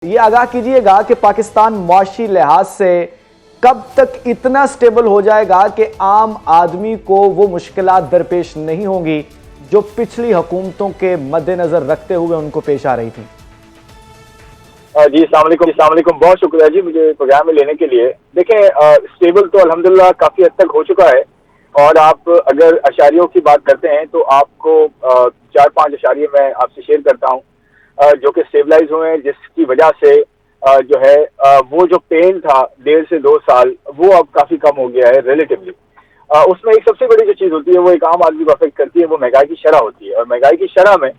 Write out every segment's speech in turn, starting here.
یہ آگاہ کیجئے گا کہ پاکستان معاشی لحاظ سے کب تک اتنا سٹیبل ہو جائے گا کہ عام آدمی کو وہ مشکلات درپیش نہیں ہوں گی جو پچھلی حکومتوں کے مد نظر رکھتے ہوئے ان کو پیش آ رہی تھی۔ جی السلام علیکم، بہت شکریہ جی مجھے پروگرام میں لینے کے لیے۔ دیکھیں سٹیبل تو الحمدللہ کافی حد تک ہو چکا ہے، اور آپ اگر اشاریوں کی بات کرتے ہیں تو آپ کو 4-5 اشاریے میں آپ سے شیئر کرتا ہوں جو کہ سٹیبلائز ہوئے ہیں، جس کی وجہ سے جو ہے وہ جو پین تھا 1.5 سے 2 سال وہ اب کافی کم ہو گیا ہے ریلیٹیولی۔ اس میں ایک سب سے بڑی جو چیز ہوتی ہے وہ ایک عام آدمی کو افیکٹ کرتی ہے، وہ مہنگائی کی شرح ہوتی ہے، اور مہنگائی کی شرح میں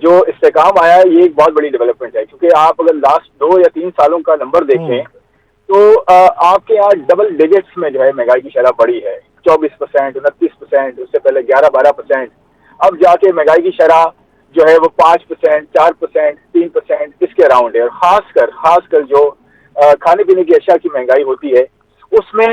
جو استحکام آیا ہے یہ ایک بہت بڑی ڈیولپمنٹ ہے، کیونکہ آپ اگر لاسٹ 2 یا 3 سالوں کا نمبر دیکھیں تو آپ کے یہاں ڈبل ڈیجٹس میں جو ہے مہنگائی کی شرح بڑی ہے، 24%، 29%، اس سے پہلے 11-12%، اب جا کے مہنگائی کی شرح جو ہے وہ 5%، 4%، 3% اس کے اراؤنڈ ہے۔ اور خاص کر جو کھانے پینے کی اشیاء کی مہنگائی ہوتی ہے اس میں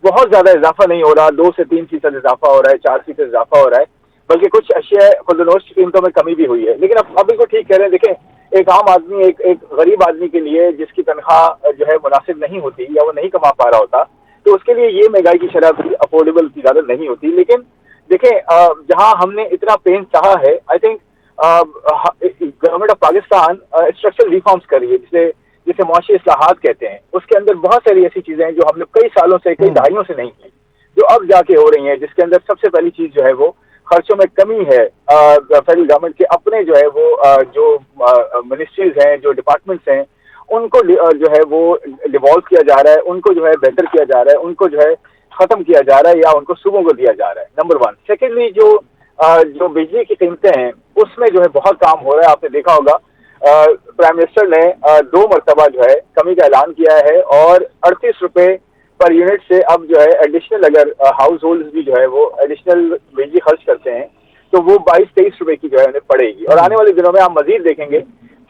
بہت زیادہ اضافہ نہیں ہو رہا، 2 سے 3% اضافہ ہو رہا ہے، 4% اضافہ ہو رہا ہے، بلکہ کچھ اشیاء خردنوش کی قیمتوں میں کمی بھی ہوئی ہے۔ لیکن اب بالکل ٹھیک کہہ رہے ہیں، دیکھیں ایک عام آدمی ایک غریب آدمی کے لیے جس کی تنخواہ جو ہے مناسب نہیں ہوتی یا وہ نہیں کما پا رہا ہوتا تو اس کے لیے یہ مہنگائی کی شرح بھی افورڈیبل کی زیادہ نہیں ہوتی۔ لیکن دیکھیں جہاں ہم نے اتنا پین سہا ہے، I think government of Pakistan structural reforms کر رہی ہے، جسے معاشی اصلاحات کہتے ہیں۔ اس کے اندر بہت ساری ایسی چیزیں ہیں جو ہم نے کئی سالوں سے، کئی دہائیوں سے نہیں کی، جو اب جا کے ہو رہی ہیں، جس کے اندر سب سے پہلی چیز جو ہے وہ خرچوں میں کمی ہے۔ فیڈرل گورنمنٹ کے اپنے جو ہے وہ جو منسٹریز ہیں، جو ڈپارٹمنٹس ہیں، ان کو جو ہے وہ ڈیوالو کیا جا رہا ہے، ان کو جو ہے بہتر کیا جا رہا ہے، ان کو جو ہے ختم کیا جا رہا ہے یا ان کو صوبوں کو دیا جا رہا ہے، نمبر 1۔ سیکنڈلی جو بجلی کی قیمتیں ہیں اس میں جو ہے بہت کام ہو رہا ہے۔ آپ نے دیکھا ہوگا پرائم منسٹر نے 2 مرتبہ جو ہے کمی کا اعلان کیا ہے، اور 38 روپے پر یونٹ سے اب جو ہے ایڈیشنل، اگر ہاؤس ہولڈ بھی جو ہے وہ ایڈیشنل بجلی خرچ کرتے ہیں تو وہ 22-23 روپے کی جو ہے انہیں پڑے گی۔ اور آنے والے دنوں میں آپ مزید دیکھیں گے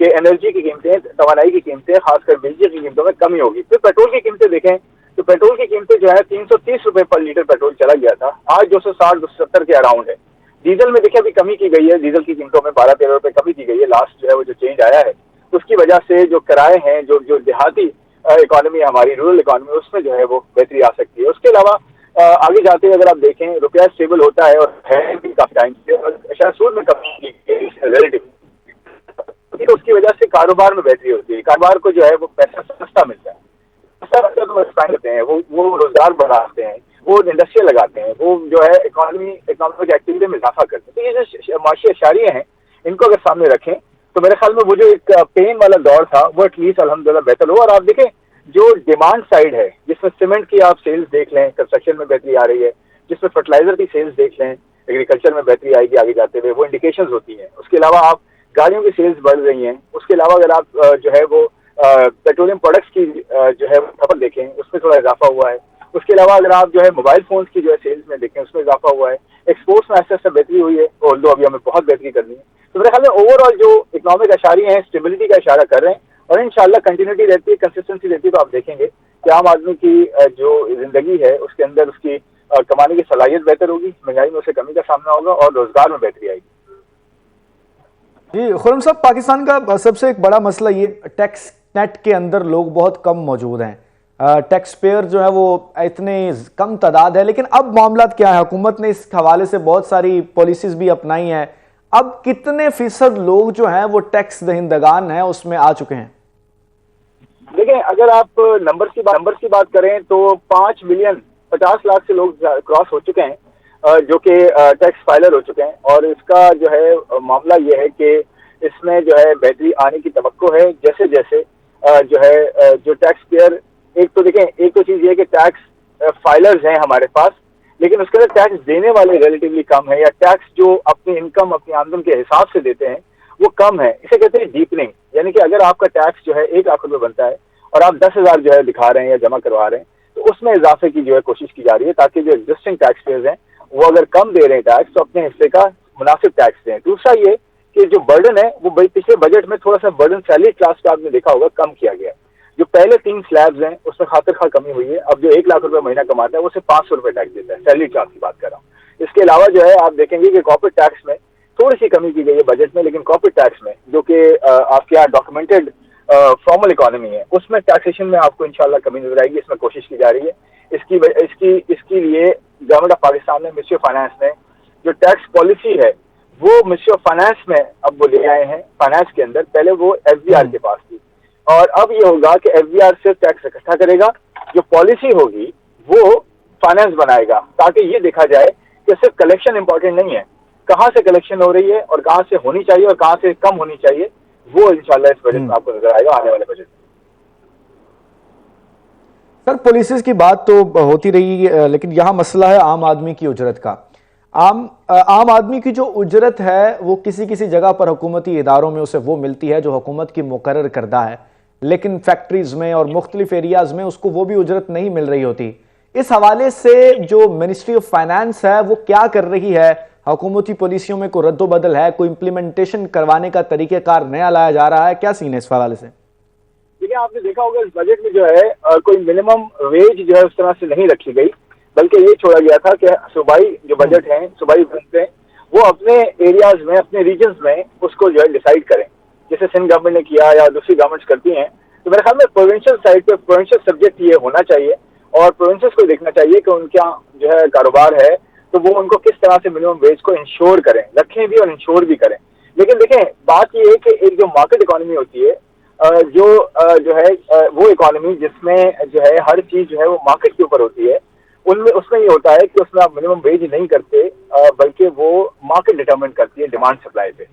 کہ انرجی کی قیمتیں، توانائی کی قیمتیں، خاص کر بجلی کی قیمتوں میں کمی ہوگی۔ پھر پیٹرول کی قیمتیں دیکھیں تو پیٹرول کی قیمتیں جو ہے 330 روپے پر لیٹر پیٹرول چلا گیا تھا، آج 260-270 کے اراؤنڈ ہے۔ ڈیزل میں دیکھیں ابھی کمی کی گئی ہے، ڈیزل کی قیمتوں میں 12-13 روپے کمی کی گئی ہے، لاسٹ جو ہے وہ جو چینج آیا ہے اس کی وجہ سے جو کرائے ہیں، جو دیہاتی اکانومی ہے ہماری، رورل اکانومی، اس میں جو ہے وہ بہتری آ سکتی ہے۔ اس کے علاوہ آگے جاتے ہوئے اگر آپ دیکھیں روپیہ اسٹیبل ہوتا ہے، اور ہے بھی کافی ٹائم سے، سود میں کمی ریلیٹیو، اس کی وجہ سے کاروبار میں بہتری ہوتی ہے، کاروبار کو جو ہے وہ پیسہ سستا ملتا ہے، سستا تو ایکسپینڈ کرتے ہیں، وہ روزگار بڑھاتے ہیں، وہ انڈسٹری لگاتے ہیں، وہ جو ہے اکنامک ایکٹیویٹی میں اضافہ کرتے ہیں۔ تو یہ جو معاشی اشاریے ہیں ان کو اگر سامنے رکھیں تو میرے خیال میں وہ جو ایک پین والا دور تھا وہ ایٹ لیسٹ الحمدللہ بہتر ہو۔ اور آپ دیکھیں جو ڈیمانڈ سائڈ ہے، جس میں سیمنٹ کی آپ سیلز دیکھ لیں، کنسٹرکشن میں بہتری آ رہی ہے، جس میں فرٹیلائزر کی سیلز دیکھ لیں، ایگریکلچر میں بہتری آئے گی آگے جاتے ہوئے، وہ انڈیکیشنز ہوتی ہیں۔ اس کے علاوہ آپ گاڑیوں کی سیلز بڑھ رہی ہیں، اس کے علاوہ اگر آپ جو ہے وہ پیٹرولیم پروڈکٹس کی جو ہے کھپت دیکھیں اس میں تھوڑا اضافہ ہوا ہے۔ اس کے علاوہ اگر آپ جو ہے موبائل فونز کی جو ہے سیلز میں دیکھیں اس میں اضافہ ہوا ہے، ایکسپورٹس میں ایسے بہتری ہوئی ہے، اور دو ابھی ہمیں بہت بہتری کرنی ہے۔ تو میرے خیال میں اوور آل جو اکنامک اشاریے ہیں اسٹیبلٹی کا اشارہ کر رہے ہیں، اور انشاءاللہ کنٹینیوٹی رہتی ہے، کنسسٹنسی رہتی ہے، تو آپ دیکھیں گے کہ عام آدمی کی جو زندگی ہے اس کے اندر اس کی کمانے کی صلاحیت بہتر ہوگی، مہنگائی میں اسے کمی کا سامنا ہوگا، اور روزگار میں بہتری آئے گی۔ جی خرم صاحب، پاکستان کا سب سے ایک بڑا مسئلہ یہ ٹیکس نیٹ کے اندر لوگ بہت کم موجود ہیں، ٹیکس پیئر جو ہے وہ اتنے کم تعداد ہے، لیکن اب معاملات کیا ہے؟ حکومت نے اس حوالے سے بہت ساری پالیسیز بھی اپنائی ہیں، اب کتنے فیصد لوگ جو ہیں وہ ٹیکس دہندگان ہیں اس میں آ چکے ہیں؟ دیکھیں اگر آپ نمبرز کی بات کریں تو 5 ملین 50 لاکھ سے لوگ کراس ہو چکے ہیں جو کہ ٹیکس فائلر ہو چکے ہیں، اور اس کا جو ہے معاملہ یہ ہے کہ اس میں جو ہے بہتری آنے کی توقع ہے جیسے جیسے جو ہے جو ٹیکس پیئر، ایک تو چیز یہ ہے کہ ٹیکس فائلرز ہیں ہمارے پاس، لیکن اس کے اندر ٹیکس دینے والے ریلیٹیولی کم ہے، یا ٹیکس جو اپنی انکم اپنی آمدن کے حساب سے دیتے ہیں وہ کم ہے۔ اسے کہتے ہیں ڈیپننگ، یعنی کہ اگر آپ کا ٹیکس جو ہے 1 لاکھ روپے بنتا ہے اور آپ 10,000 جو ہے دکھا رہے ہیں یا جمع کروا رہے ہیں تو اس میں اضافے کی جو ہے کوشش کی جا رہی ہے، تاکہ جو ایگزسٹنگ ٹیکس پیئرز ہیں وہ اگر کم دے رہے ہیں ٹیکس تو اپنے حصے کا مناسب ٹیکس دیں۔ دوسرا یہ کہ جو برڈن ہے وہ پچھلے بجٹ میں تھوڑا سا برڈن سیلری کلاس کا آپ نے دیکھا ہوگا کم کیا گیا ہے، جو پہلے 3 سلیبز ہیں اس میں خاطر خواہ کمی ہوئی ہے، اب جو 1 لاکھ روپے مہینہ کماتا ہے وہ صرف 500 روپے ٹیکس دیتا ہے، سیلری کلاس کی بات کر رہا ہوں۔ اس کے علاوہ جو ہے آپ دیکھیں گے کہ کارپوریٹ ٹیکس میں تھوڑی سی کمی کی گئی ہے بجٹ میں، لیکن کارپوریٹ ٹیکس میں جو کہ آپ کے یہاں ڈاکومنٹڈ فارمل اکانومی ہے اس میں ٹیکسیشن میں آپ کو انشاءاللہ کمی نظر آئے گی. اس میں کوشش کی جا رہی ہے. اس کی لیے گورنمنٹ آف پاکستان نے منسٹری آف فائنانس نے جو ٹیکس پالیسی ہے وہ منسٹری آف فائنانس میں اب وہ لے آئے ہیں. فائنانس کے اندر پہلے وہ ایف بی آر کے پاس تھی اور اب یہ ہوگا کہ ایف بی آر سے ٹیکس اکٹھا کرے گا. جو پالیسی ہوگی وہ فائنانس بنائے گا تاکہ یہ دیکھا جائے کہ صرف کلیکشن امپورٹنٹ نہیں ہے, کہاں سے کلیکشن ہو رہی ہے اور کہاں سے ہونی چاہیے اور کہاں سے کم ہونی چاہیے, وہ انشاءاللہ اس بجٹ میں آپ کو نظر آئے گا آنے والے بجٹ میں. سر پالیسیز کی بات تو ہوتی رہی لیکن یہاں مسئلہ ہے عام آدمی کی اجرت کا. عام آدمی کی جو اجرت ہے وہ کسی کسی جگہ پر حکومتی اداروں میں اسے وہ ملتی ہے جو حکومت کی مقرر کردہ ہے, لیکن فیکٹریز میں اور مختلف ایریاز میں اس کو وہ بھی اجرت نہیں مل رہی ہوتی. اس حوالے سے جو منسٹری آف فائنانس ہے وہ کیا کر رہی ہے؟ حکومتی پالیسیوں میں کوئی رد و بدل ہے, کوئی امپلیمنٹیشن کروانے کا طریقہ کار نیا لایا جا رہا ہے, کیا سین ہے اس حوالے سے؟ دیکھیں آپ نے دیکھا ہوگا اس بجٹ میں جو ہے کوئی منیمم ویج جو ہے اس طرح سے نہیں رکھی گئی, بلکہ یہ چھوڑا گیا تھا کہ صوبائی جو بجٹ ہیں صوبائی حکومتیں ہیں وہ اپنے ایریاز میں اپنے ریجنز میں اس کو جو ہے ڈیسائیڈ کریں, جیسے سندھ گورنمنٹ نے کیا یا دوسری گورنمنٹس کرتی ہیں. تو میرے خیال میں پروونشل سائڈ پہ پروونشل سبجیکٹ یہ ہونا چاہیے اور پروونسز کو دیکھنا چاہیے کہ ان کا جو ہے کاروبار ہے تو وہ ان کو کس طرح سے منیمم ویج کو انشور کریں, رکھیں بھی اور انشور بھی کریں. لیکن دیکھیں بات یہ ہے کہ ایک جو مارکیٹ اکانومی ہوتی ہے جو ہے وہ اکانومی جس میں جو ہے ہر چیز جو ہے وہ مارکیٹ کے اوپر ہوتی ہے, اس میں یہ ہوتا ہے کہ اس میں آپ منیمم ویج نہیں کرتے بلکہ وہ مارکیٹ ڈٹرمن کرتی ہے ڈیمانڈ سپلائی پہ.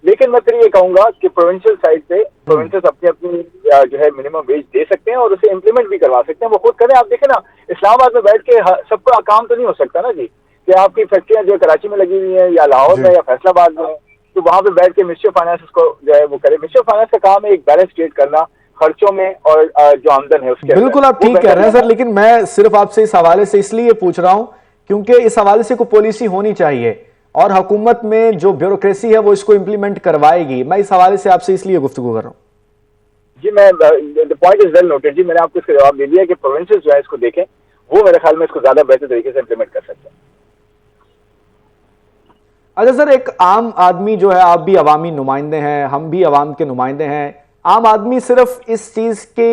لیکن میں پھر یہ کہوں گا کہ پروونشل سائڈ پہ پروونسز اپنی جو ہے منیمم ویج دے سکتے ہیں اور اسے امپلیمنٹ بھی کروا سکتے ہیں, وہ خود کریں. آپ دیکھیں نا اسلام آباد میں بیٹھ کے سب کا کام تو نہیں ہو سکتا نا جی, کہ آپ کی فیکٹریاں جو کراچی میں لگی ہوئی ہیں یا لاہور میں یا فیصل آباد میں, تو وہاں پہ بیٹھ کے منسٹری آف فائنانس اس کو جو ہے وہ کرے. منسٹری آف فائنانس کا کام ہے ایک بیلنس کریٹ کرنا خرچوں میں اور جو آمدن ہے اس کے. بالکل آپ ٹھیک کہہ رہے ہیں سر, لیکن میں صرف آپ سے اس حوالے سے اس لیے پوچھ رہا ہوں کیونکہ اس حوالے سے کوئی پالیسی ہونی چاہیے اور حکومت میں جو بیوروکریسی ہے وہ اس کو امپلیمنٹ کروائے گی. میں اس حوالے سے آپ سے اس لیے گفتگو کر رہا ہوں. جی میں پوائنٹ از ویل نوٹڈ جی, میں نے آپ کو اس کا جواب دے دیا کہ پروونسز جو ہے اس کو دیکھیں, وہ میرے خیال میں اس کو زیادہ بہتر طریقے سے امپلیمنٹ کر سکتے ہیں. اچھا سر, ایک عام آدمی جو ہے, آپ بھی عوامی نمائندے ہیں, ہم بھی عوام کے نمائندے ہیں, عام آدمی صرف اس چیز کے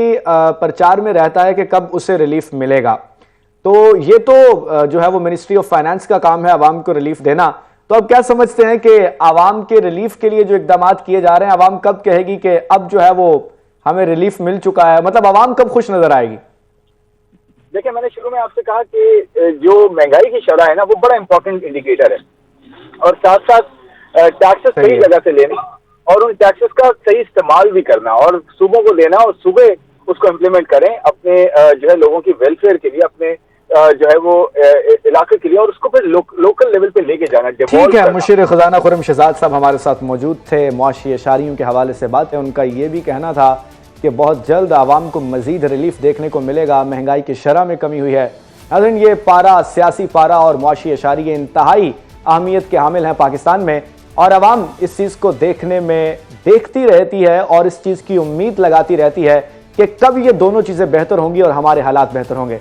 پرچار میں رہتا ہے کہ کب اسے ریلیف ملے گا. تو یہ تو جو ہے وہ منسٹری آف فائنانس کا کام ہے عوام کو ریلیف دینا. تو اب کیا سمجھتے ہیں کہ عوام کے ریلیف کے لیے جو اقدامات کیے جا رہے ہیں عوام کب کہے گی کہ اب جو ہے وہ ہمیں ریلیف مل چکا ہے, مطلب عوام کب خوش نظر آئے گی؟ دیکھیں میں نے شروع میں آپ سے کہا کہ جو مہنگائی کی شرح ہے نا وہ بڑا امپورٹنٹ انڈیکیٹر ہے, اور ساتھ ساتھ ٹیکسز صحیح جگہ سے لینا اور ان ٹیکسز کا صحیح استعمال بھی کرنا اور صوبوں کو دینا اور صوبے اس کو امپلیمنٹ کریں اپنے جو ہے لوگوں کی ویلفیئر کے لیے, اپنے جو ہے وہ علاقے کے لیے, اور اس کو پھر لوکل لیول پہ لے کے جانا. ٹھیک ہے, مشیر خزانہ خرم شہزاد صاحب ہمارے ساتھ موجود تھے. معاشی اشاریوں کے حوالے سے بات ہے, ان کا یہ بھی کہنا تھا کہ بہت جلد عوام کو مزید ریلیف دیکھنے کو ملے گا, مہنگائی کی شرح میں کمی ہوئی ہے. ناظرین, یہ پارہ, سیاسی پارہ اور معاشی اشاریے انتہائی اہمیت کے حامل ہیں پاکستان میں, اور عوام اس چیز کو دیکھتی رہتی ہے اور اس چیز کی امید لگاتی رہتی ہے کہ کب یہ دونوں چیزیں بہتر ہوں گی اور ہمارے حالات بہتر ہوں گے.